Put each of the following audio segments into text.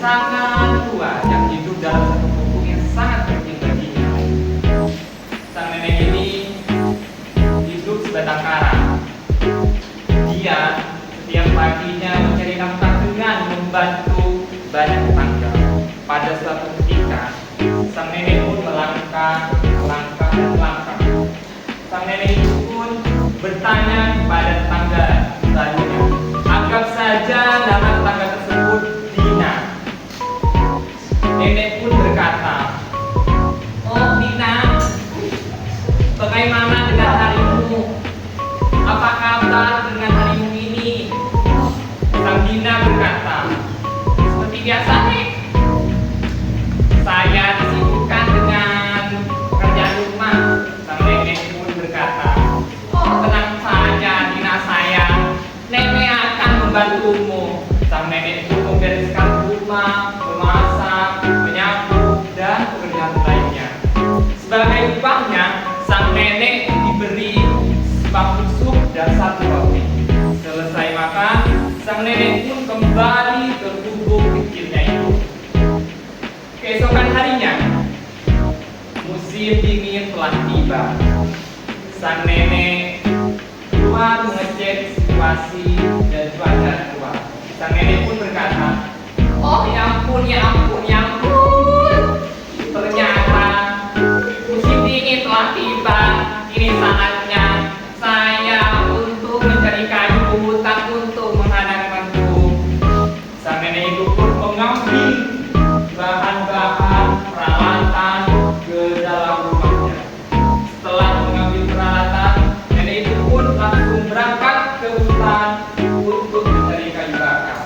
sangat tua yang hidup dalam satu gubuk yang sangat penting baginya. Sang nenek ini hidup sebatang kara. Dia setiap paginya mencari nafkah dengan membantu banyak tetangga. Pada suatu ketika, sang nenek pun melangkah, dan melangkah. Sang nenek itu pun bertanya kepada tetangga selanjutnya. Anggap saja nama tetangga tersebut Dina. Nenek pun berkata, "Oh Dina, bagaimana dengan harimu? Apa kabar dengan harimu ini?" Sang Dina berkata, "Seperti biasa nih. Saya disibukkan dengan pekerjaan rumah." Sang nenek pun berkata, "Oh tenang saja Dina sayang, nenek akan membantumu." Sang nenek pun membereskan rumah, memasak, menyapu, dan pekerjaan lainnya. Sebagai upahnya, sang nenek diberi sebangkuk sup dan satu roti. Selesai makan, sang nenek pun kembali ke gubuk kecilnya itu. Keesokan harinya, musim dingin telah tiba. Sang nenek keluar mengecek situasi dan cuaca keluar. Sang nenek pun berkata, "Oh ya ampun, ya ampun, ya ampun. Ternyata musim dingin telah tiba. Ini saatnya saya untuk mencari kayu ke hutan untuk menghadangkanku." Sang nenek itu pun mengambil bahan-bahan peralatan ke dalam rumahnya. Setelah mengambil peralatan, nenek itu pun langsung berangkat ke hutan untuk mencari kayu bakar.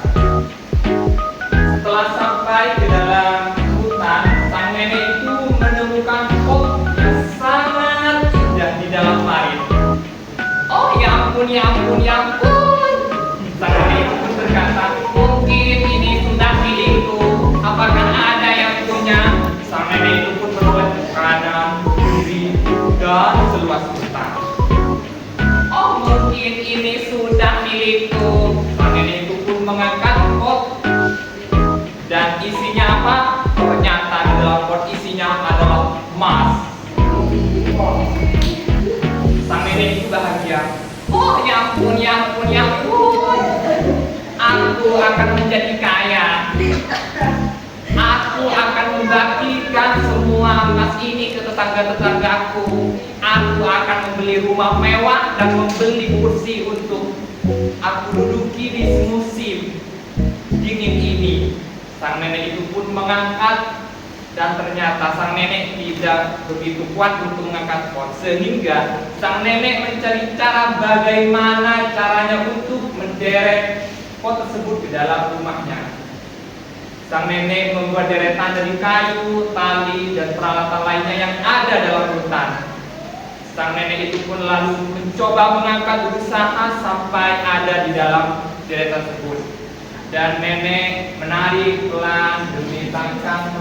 Setelah sampai ke dalam hutan, sang nenek itu menemukan pot yang sangat indah di dalam parit. "Oh ya ampun, ya ampun, ya ampun." Sang nenek itu pun berkata, "Mungkin ini sudah milikku. Apakah ada yang punya?" Sang nenek itu pun menoleh ke kanan, kiri, dan seluas hutan. "Oh mungkin ini sudah milikku." Sang nenek itu pun mengangkat pot, dan isinya apa? Ternyata di dalam pot isinya adalah emas. Sang nenek itu bahagia. "Oh ya ampun, ya ampun, ya ampun. Aku akan menjadi kaya. Aku akan membagikan semua emas ini ke tetangga-tetanggaku. Aku akan membeli rumah mewah dan membeli kursi untuk aku duduki di musim dingin ini." Sang nenek itu pun mengangkat, dan ternyata sang nenek tidak begitu kuat untuk mengangkat pot, sehingga sang nenek mencari cara bagaimana caranya untuk menderek pot tersebut ke dalam rumahnya. Sang nenek membuat deretan dari kayu, tali, dan peralatan lainnya yang ada dalam hutan. Sang nenek itu pun lalu mencoba mengangkat, berusaha sampai ada di dalam deretan tersebut. Dan nenek menarik pelan demi langkah,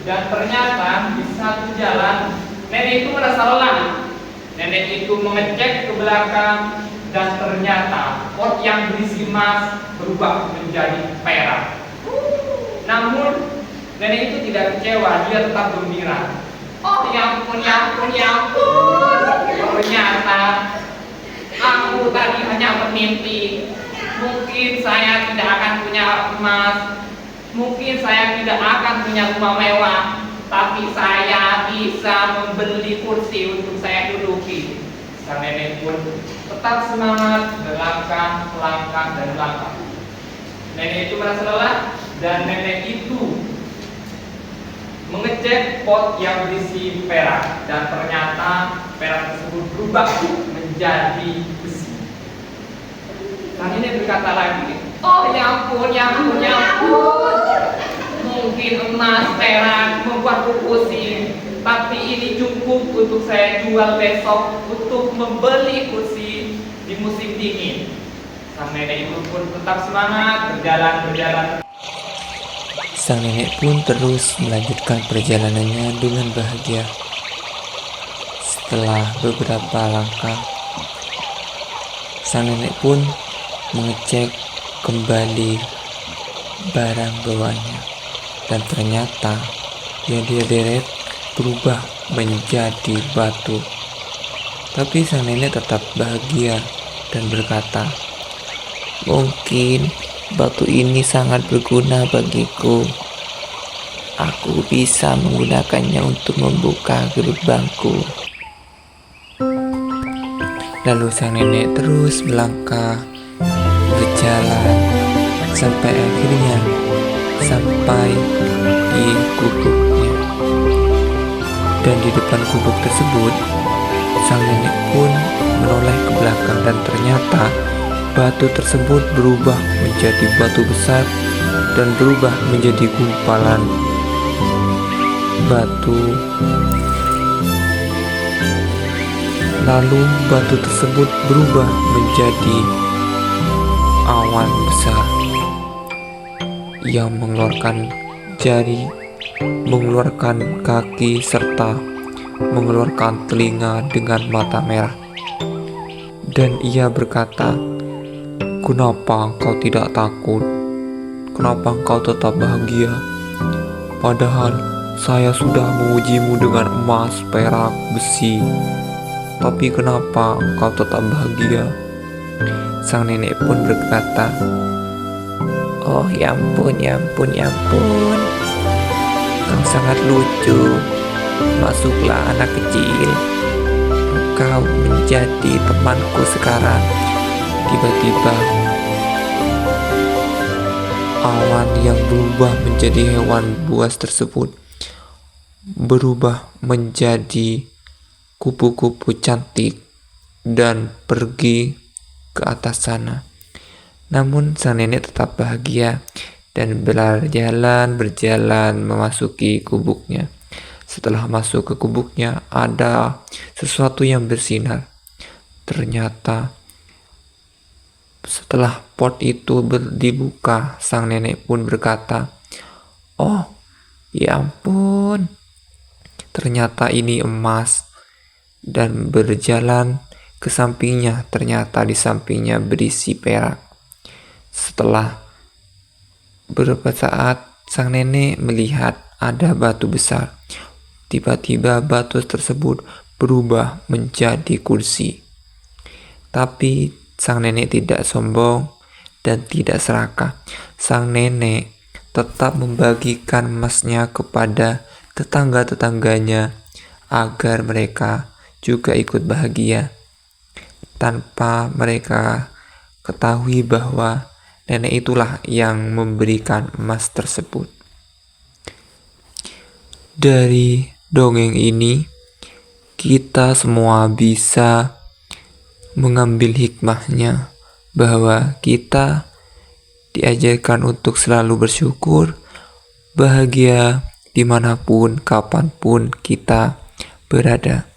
dan ternyata di satu jalan nenek itu merasa lelah. Nenek itu mengecek ke belakang, dan ternyata pot yang berisi emas berubah menjadi perak. Namun nenek itu tidak kecewa, dia tetap gembira. "Oh ya ampun, ya ampun, ya ampun. Ternyata aku tadi hanya bermimpi. Mungkin saya tidak akan punya emas, mungkin saya tidak akan punya rumah mewah, tapi saya bisa membeli kursi untuk saya duduki." Sang nenek pun tetap semangat, melangkah, dan melangkah. Nenek itu merasa lelah, dan nenek itu mengecek pot yang berisi perak, dan ternyata perak tersebut berubah menjadi besi. Sang nenek berkata lagi, "Oh ya ampun, ya ampun, ya ampun. Mungkin emas, perak membuatku pusing, tapi ini cukup untuk saya jual besok untuk membeli kursi di musim dingin." Sang nenek itu pun tetap semangat berjalan. Sang nenek pun terus melanjutkan perjalanannya dengan bahagia. Setelah beberapa langkah, sang nenek pun mengecek kembali barang bawaannya, dan ternyata yang dia deret berubah menjadi batu. Tapi sang nenek tetap bahagia dan berkata, "Mungkin batu ini sangat berguna bagiku. Aku bisa menggunakannya untuk membuka gerbangku." Lalu sang nenek terus melangkah, berjalan, sampai akhirnya sampai di gubuknya. Dan di depan gubuk tersebut, sang nenek pun menoleh ke belakang dan ternyata batu tersebut berubah menjadi batu besar dan berubah menjadi gumpalan batu. Lalu batu tersebut berubah menjadi awan besar yang mengeluarkan jari, mengeluarkan kaki, serta mengeluarkan telinga dengan mata merah. Dan ia berkata, "Kenapa engkau tidak takut? Kenapa engkau tetap bahagia? Padahal saya sudah mengujimu dengan emas, perak, besi. Tapi kenapa engkau tetap bahagia?" Sang nenek pun berkata, "Oh ya ampun, ya ampun, ya ampun. Kau sangat lucu. Masuklah anak kecil. Engkau menjadi temanku sekarang." Tiba-tiba awan yang berubah menjadi hewan buas tersebut berubah menjadi kupu-kupu cantik dan pergi ke atas sana. Namun sang nenek tetap bahagia dan berjalan memasuki gubuknya. Setelah masuk ke gubuknya, ada sesuatu yang bersinar. Ternyata setelah pot itu dibuka, sang nenek pun berkata, "Oh, ya ampun. Ternyata ini emas." Dan berjalan ke sampingnya, ternyata di sampingnya berisi perak. Setelah beberapa saat, sang nenek melihat ada batu besar. Tiba-tiba batu tersebut berubah menjadi kursi. Tapi sang nenek tidak sombong dan tidak serakah. Sang nenek tetap membagikan emasnya kepada tetangga-tetangganya agar mereka juga ikut bahagia, tanpa mereka ketahui bahwa nenek itulah yang memberikan emas tersebut. Dari dongeng ini, kita semua bisa mengambil hikmahnya bahwa kita diajarkan untuk selalu bersyukur, bahagia dimanapun, kapanpun kita berada.